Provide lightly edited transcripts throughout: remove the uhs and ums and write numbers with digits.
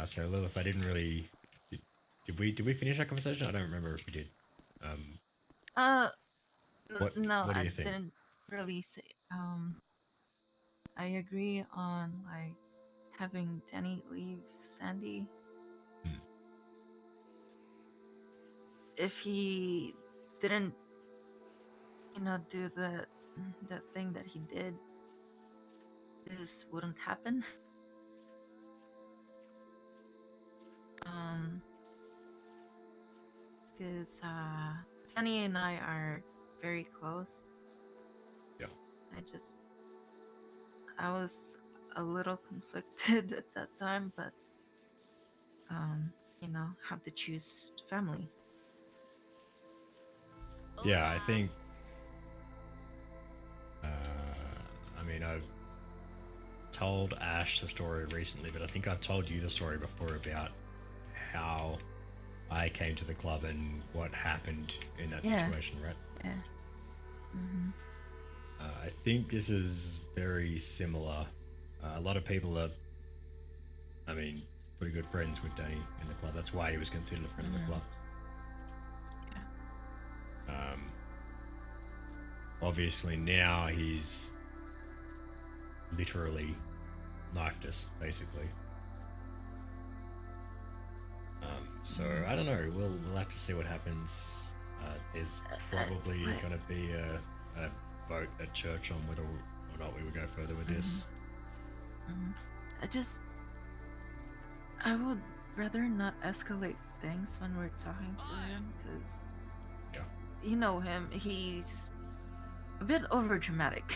So Lilith, I didn't really. Did we finish our conversation? I don't remember if we did. Uh, What no, What do I you think? didn't really say. I agree on like having Danny leave Sandy. Hmm. If he didn't, do the thing that he did, this wouldn't happen. Um, because Danny and I are very close. Yeah. I was a little conflicted at that time, but have to choose family. Yeah, I think. I mean, I've told Ash the story recently, but I think I've told you the story before about how I came to the club and what happened in that Yeah, situation, right? yeah. Mm-hmm. I think this is very similar. A lot of people are, I mean, pretty good friends with Danny in the club. That's why he was considered a friend of the Mm-hmm. club. Yeah. Um, Obviously, now he's literally knifed us, basically. So Mm-hmm. I don't know. We'll have to see what happens. There's probably Like, going to be a vote at church on whether or not we would go further with mm-hmm. this. Mm-hmm. I just, I would rather not escalate things when we're talking to him, because Yeah. you know him. He's a bit over dramatic.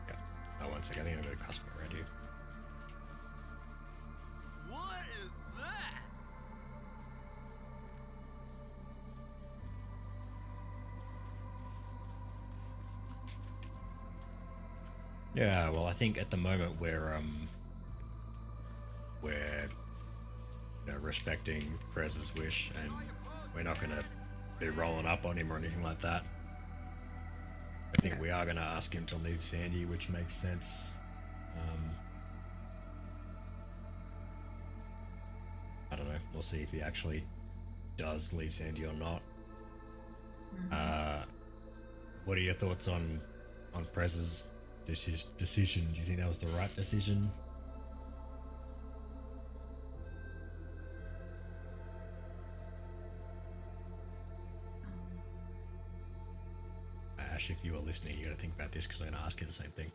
Yeah. Oh, one second. I think I've got a customer around here. What is that? Yeah. Well, I think at the moment we're respecting Prez's wish, and we're not going to be rolling up on him or anything like that. I think Yeah. we are going to ask him to leave Sandy, which makes sense. Um, I don't know. We'll see if he actually does leave Sandy or not. Mm-hmm. Uh, what are your thoughts on Prez's decision? Do you think that was the right decision? Um, Ash, if you are listening, you got to think about this because I'm going to ask you the same thing.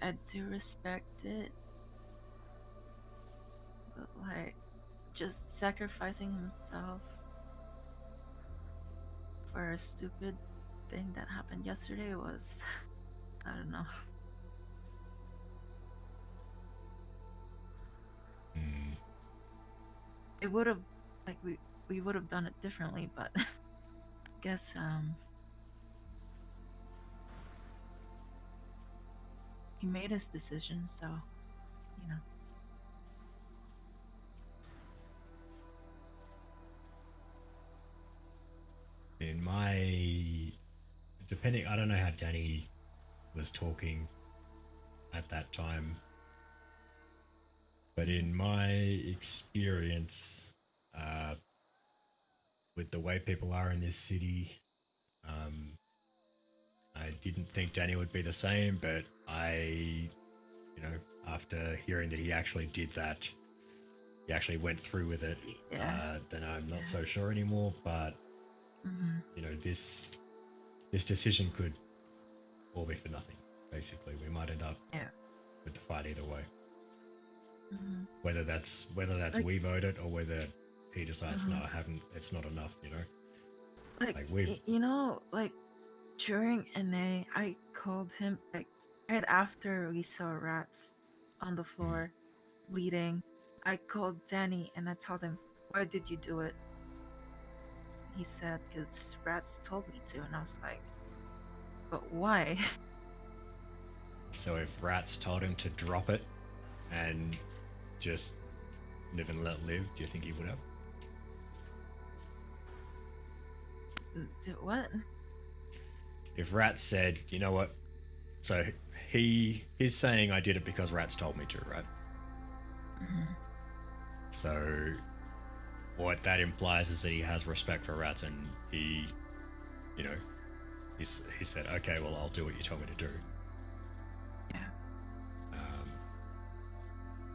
I do respect it, but like, just sacrificing himself for a stupid thing that happened yesterday was, I don't know. Hmm. It would have, like, we would have done it differently, but I guess he made his decision, so you know. In my depending, I don't know how Danny was talking at that time, but in my experience, uh, with the way people are in this city, um, I didn't think Danny would be the same, but after hearing that he actually did that, he actually went through with it, Yeah, then I'm not yeah. so sure anymore. But Mm-hmm. this decision could all be for nothing. Basically, we might end up Yeah. with the fight either way. Mm-hmm. Whether that's Like, we vote it or whether he decides no, uh-huh. I haven't. It's not enough. Like, Like we've. like during NA, I called him like right after we saw rats on the Mm, floor bleeding. I called Danny and I told him, "Why did you do it?" He said, "Because rats told me to," and I was like, "But why?" so if Rats told him to drop it and just live and let live, do you think he would have? What? If Rats said, you know what, So he's saying I did it because rats told me to, right? Mhm. So what that implies is that he has respect for rats, and he, you know, he said, okay, well, I'll do what you told me to do. Yeah.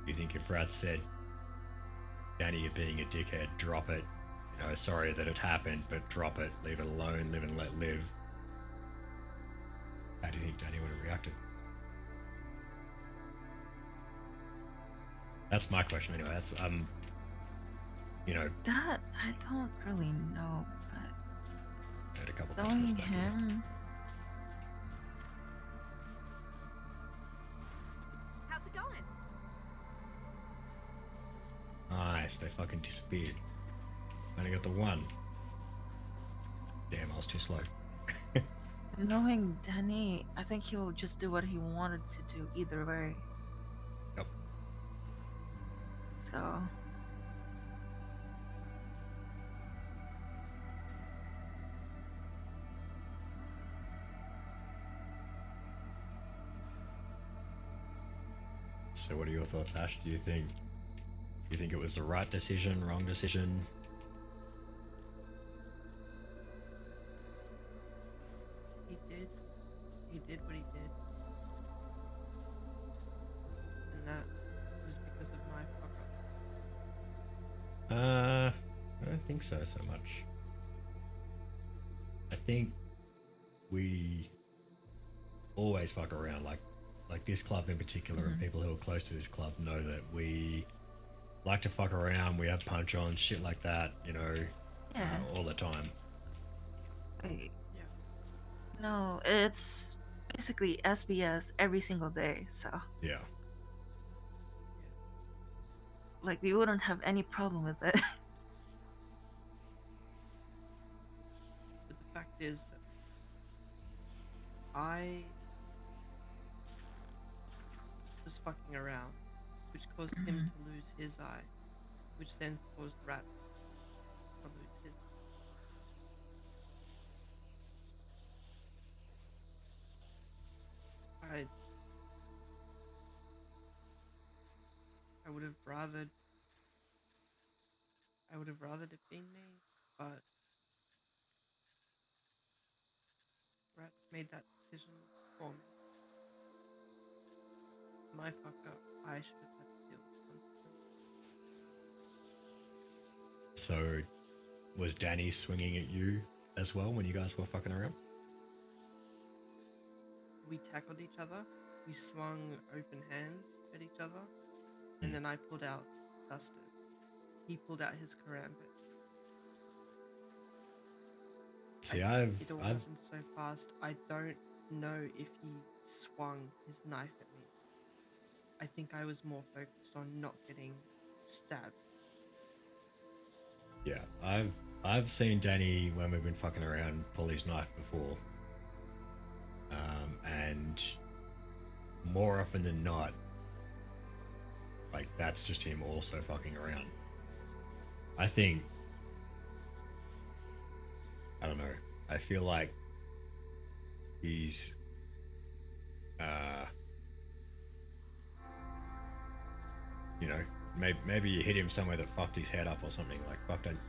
You think if rats said, Danny, you're being a dickhead, drop it, you know, sorry that it happened, but drop it, leave it alone, live and let live, how do you think Danny would have reacted? That's my question anyway. That's you know, That I don't really know, but I had a couple knowing listeners back here. him, How's it going? Nice, they fucking disappeared. Only got the one. Damn, I was too slow. knowing Danny, I think he'll just do what he wanted to do either way. Yep. So So what are your thoughts, Ash? Do you think it was the right decision, wrong decision? He did what he did. And that was because of my fuck up. I don't think so much. I think we always fuck around, like this club in particular, and people who are close to this club know that we like to fuck around. We have punch-ons, shit like that, you know, yeah, all the time. like, Yeah. no, it's basically SBS every single day. So Yeah. like we wouldn't have any problem with it. But the fact is that I was fucking around, which caused him to lose his eye, which then caused rats to lose his. I would have rathered it been me, but rats made that decision for me. My fuck up. I should have had to deal with consequences. So was Danny swinging at you as well when you guys were fucking around? We tackled each other. We swung open hands at each other, and then I pulled out dusters. He pulled out his karambit. See, It all I've happened so fast. I don't know if he swung his knife at me. I think I was more focused on not getting stabbed. yeah, I've seen Danny when we've been fucking around pull his knife before, and more often than not, like that's just him also fucking around. I think, I don't know, I feel like he's you know, maybe you hit him somewhere that fucked his head up or something, like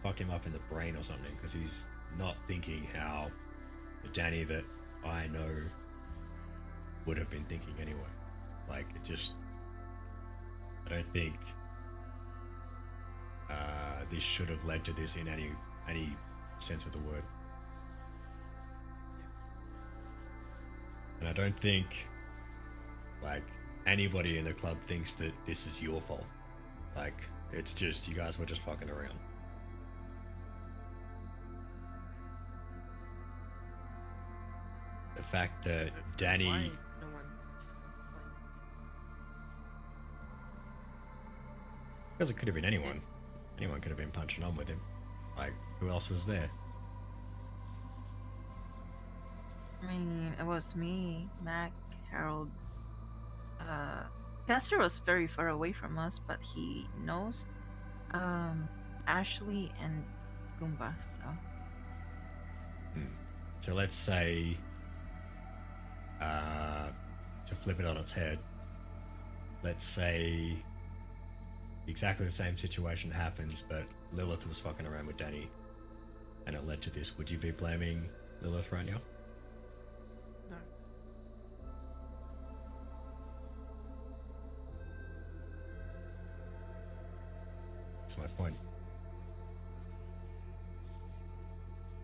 fucked him up in the brain or something, because he's not thinking how the Danny that I know would have been thinking anyway. Like, it just, I don't think this should have led to this in any sense of the word. And I don't think, like, anybody in the club thinks that this is your fault. Like, it's just, you guys were just fucking around. The fact that Danny... Why no one Because it could have been anyone. Anyone could have been punching on with him. Like, who else was there? I mean, it was me, Mac, Harold. Castor was very far away from us, but he knows Ashley and Goomba, so. So let's say to flip it on its head, let's say exactly the same situation happens, but Lilith was fucking around with Danny and it led to this. Would you be blaming Lilith right now? No. That's my point.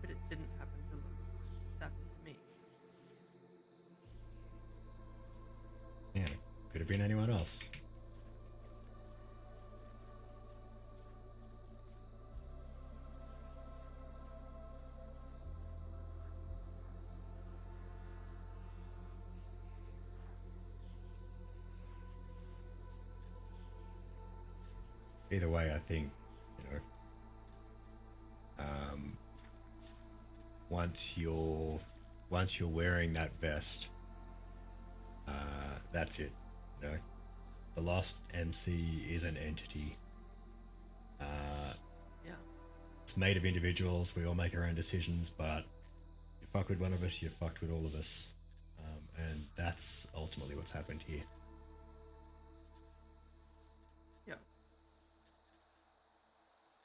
But it didn't happen to Lilith. It happened to me. Yeah, could have been anyone else. Either way, I think, you know, once you're wearing that vest, that's it. You know, the Lost MC is an entity. Yeah. It's made of individuals. We all make our own decisions, but you fuck with one of us, you fucked with all of us, and that's ultimately what's happened here.